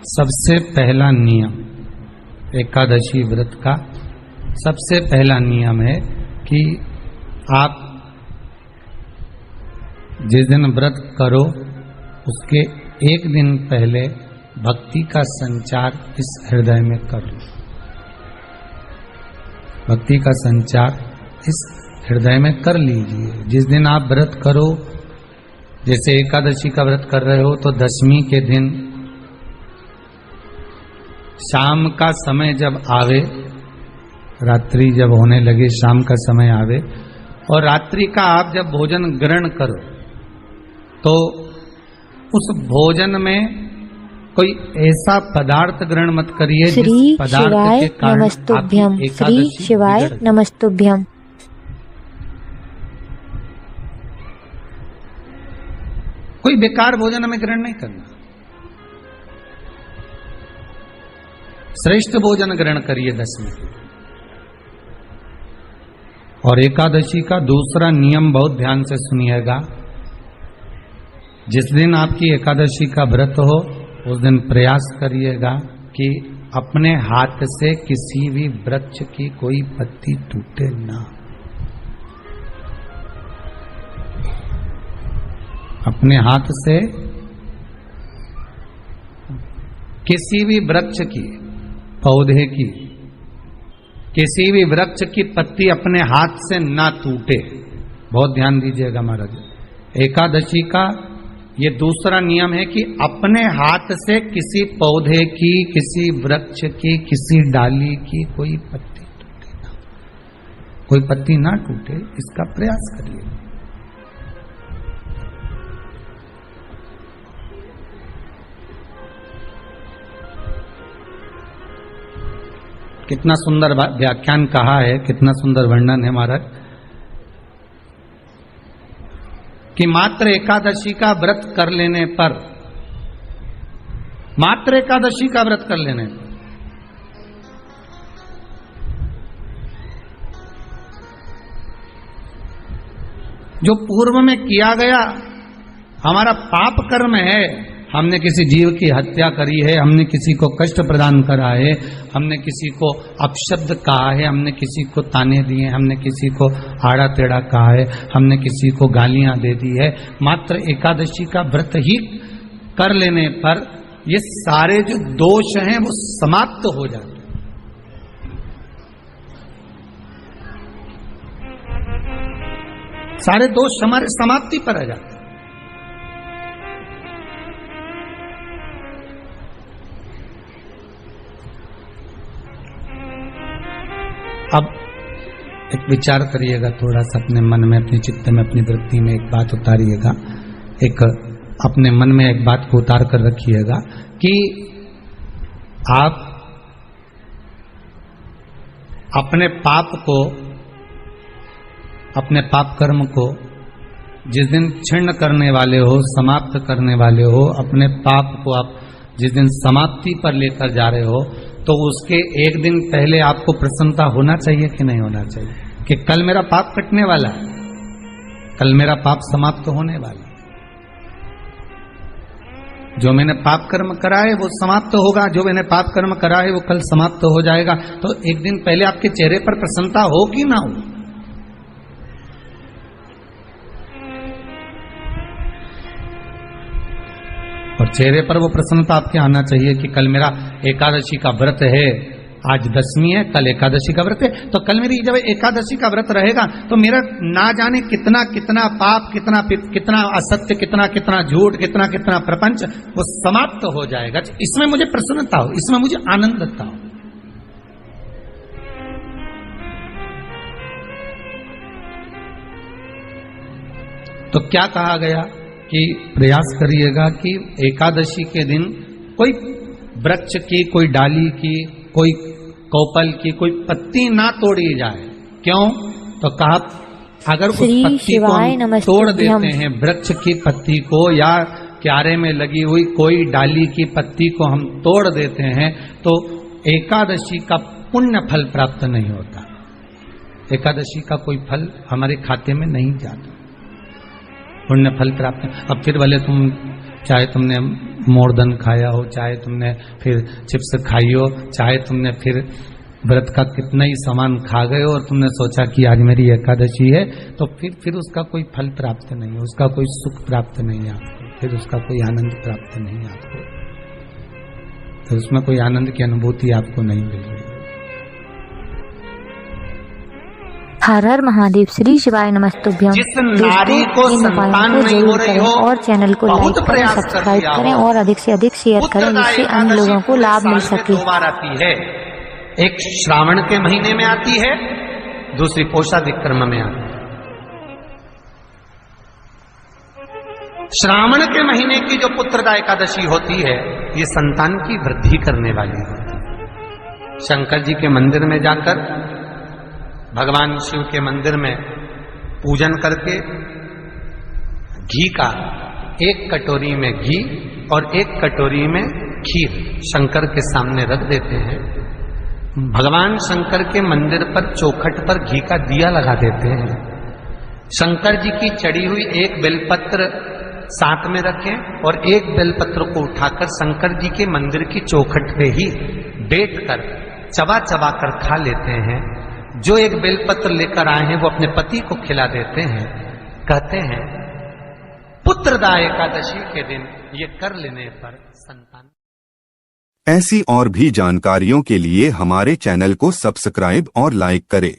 सबसे पहला नियम एकादशी व्रत का सबसे पहला नियम है कि आप जिस दिन व्रत करो उसके एक दिन पहले भक्ति का संचार इस हृदय में कर लो। भक्ति का संचार इस हृदय में कर लीजिए। जिस दिन आप व्रत करो, जैसे एकादशी का व्रत कर रहे हो तो दशमी के दिन शाम का समय जब आवे, रात्रि जब होने लगे, शाम का समय आवे और रात्रि का आप जब भोजन ग्रहण करो तो उस भोजन में कोई ऐसा पदार्थ ग्रहण मत करिए जिस पदार्थ के कारण नमस्तुभ्यम। श्री शिवाय नमस्तुभ्यम। कोई बेकार भोजन हमें ग्रहण नहीं करना, श्रेष्ठ भोजन ग्रहण करिए दशमी। और एकादशी का दूसरा नियम बहुत ध्यान से सुनिएगा। जिस दिन आपकी एकादशी का व्रत हो उस दिन प्रयास करिएगा कि अपने हाथ से किसी भी वृक्ष की कोई पत्ती टूटे ना। अपने हाथ से किसी भी वृक्ष की, पौधे की, किसी भी वृक्ष की पत्ती अपने हाथ से ना टूटे। बहुत ध्यान दीजिएगा महाराज। एकादशी का ये दूसरा नियम है कि अपने हाथ से किसी पौधे की, किसी वृक्ष की, किसी डाली की कोई पत्ती टूटे ना, कोई पत्ती ना टूटे, इसका प्रयास करिए। कितना सुंदर व्याख्यान कहा है, कितना सुंदर वर्णन है महाराज कि मात्र एकादशी का व्रत कर लेने पर, मात्र एकादशी का व्रत कर लेने पर जो पूर्व में किया गया हमारा पाप कर्म है, हमने किसी जीव की हत्या करी है, हमने किसी को कष्ट प्रदान करा है, हमने किसी को अपशब्द कहा है, हमने किसी को ताने दिए, हमने किसी को आड़ा टेढ़ा कहा है, हमने किसी को गालियां दे दी है, मात्र एकादशी का व्रत ही कर लेने पर ये सारे जो दोष हैं वो समाप्त हो जाते हैं। सारे दोष हमारे समाप्ति पर आ जाते हैं। अब एक विचार करिएगा थोड़ा सा अपने मन में, अपने चित्त में, अपनी वृत्ति में एक बात उतारिएगा। एक अपने मन में एक बात को उतार कर रखिएगा कि आप अपने पाप को, अपने पाप कर्म को जिस दिन क्षीण करने वाले हो, समाप्त करने वाले हो, अपने पाप को आप जिस दिन समाप्ति पर लेकर जा रहे हो तो उसके एक दिन पहले आपको प्रसन्नता होना चाहिए कि नहीं होना चाहिए कि कल मेरा पाप कटने वाला है, कल मेरा पाप समाप्त होने वाला है। जो मैंने पाप कर्म करा है वो समाप्त होगा, जो मैंने पाप कर्म करा है वो कल समाप्त हो जाएगा। तो एक दिन पहले आपके चेहरे पर प्रसन्नता हो कि ना हो? और चेहरे पर वो प्रसन्नता आपके आना चाहिए कि कल मेरा एकादशी का व्रत है, आज दशमी है, कल एकादशी का व्रत है, तो कल मेरी जब एकादशी का व्रत रहेगा तो मेरा ना जाने कितना कितना पाप, कितना असत्य, कितना झूठ, कितना प्रपंच वो समाप्त हो जाएगा। इसमें मुझे प्रसन्नता हो, इसमें मुझे आनंदता हो। तो क्या कहा गया कि प्रयास करिएगा कि एकादशी के दिन कोई वृक्ष की, कोई डाली की, कोई कोपल की कोई पत्ती ना तोड़ी जाए। क्यों? तो कहा अगर उस पत्ती को हम तोड़ देते हैं, वृक्ष की पत्ती को या क्यारे में लगी हुई कोई डाली की पत्ती को हम तोड़ देते हैं तो एकादशी का पुण्य फल प्राप्त नहीं होता। एकादशी का कोई फल हमारे खाते में नहीं जाता, पुण्य फल प्राप्त। अब फिर भले तुम चाहे तुमने मोरदन खाया हो, चाहे तुमने फिर चिप्स खाई हो, चाहे तुमने फिर व्रत का कितना ही सामान खा गए हो और तुमने सोचा कि आज मेरी एकादशी है, तो फिर उसका कोई फल प्राप्त नहीं है, उसका कोई सुख प्राप्त नहीं है आपको, फिर उसका कोई आनंद प्राप्त नहीं है आपको, फिर उसमें कोई आनंद की अनुभूति आपको नहीं मिल रही। हर हर महादेव। श्री शिवाय नमस्तुभ्यम। जिस नारी को संतान नहीं हो रही हो और चैनल को लाइक करें, सब्सक्राइब करें और अधिक से अधिक शेयर करें, जिससे अन्य लोगों को लाभ मिल सके। 2 बार आती है, एक श्रावण के महीने में आती है, दूसरी पोषा विक्रम में आती है। श्रावण के महीने की जो पुत्रदा एकादशी होती है, ये संतान की वृद्धि करने वाली होती है। शंकर जी के मंदिर में जाकर, भगवान शिव के मंदिर में पूजन करके घी का 1 कटोरी में घी और 1 कटोरी में खीर शंकर के सामने रख देते हैं। भगवान शंकर के मंदिर पर चौखट पर घी का दिया लगा देते हैं। शंकर जी की चढ़ी हुई 1 बेलपत्र साथ में रखें और 1 बेलपत्र को उठाकर शंकर जी के मंदिर की चौखट पे ही बैठकर चबा चबा कर खा लेते हैं। जो 1 बेलपत्र लेकर आए हैं वो अपने पति को खिला देते हैं। कहते हैं पुत्रदा एकादशी के दिन ये कर लेने पर संतान। ऐसी और भी जानकारियों के लिए हमारे चैनल को सब्सक्राइब और लाइक करें।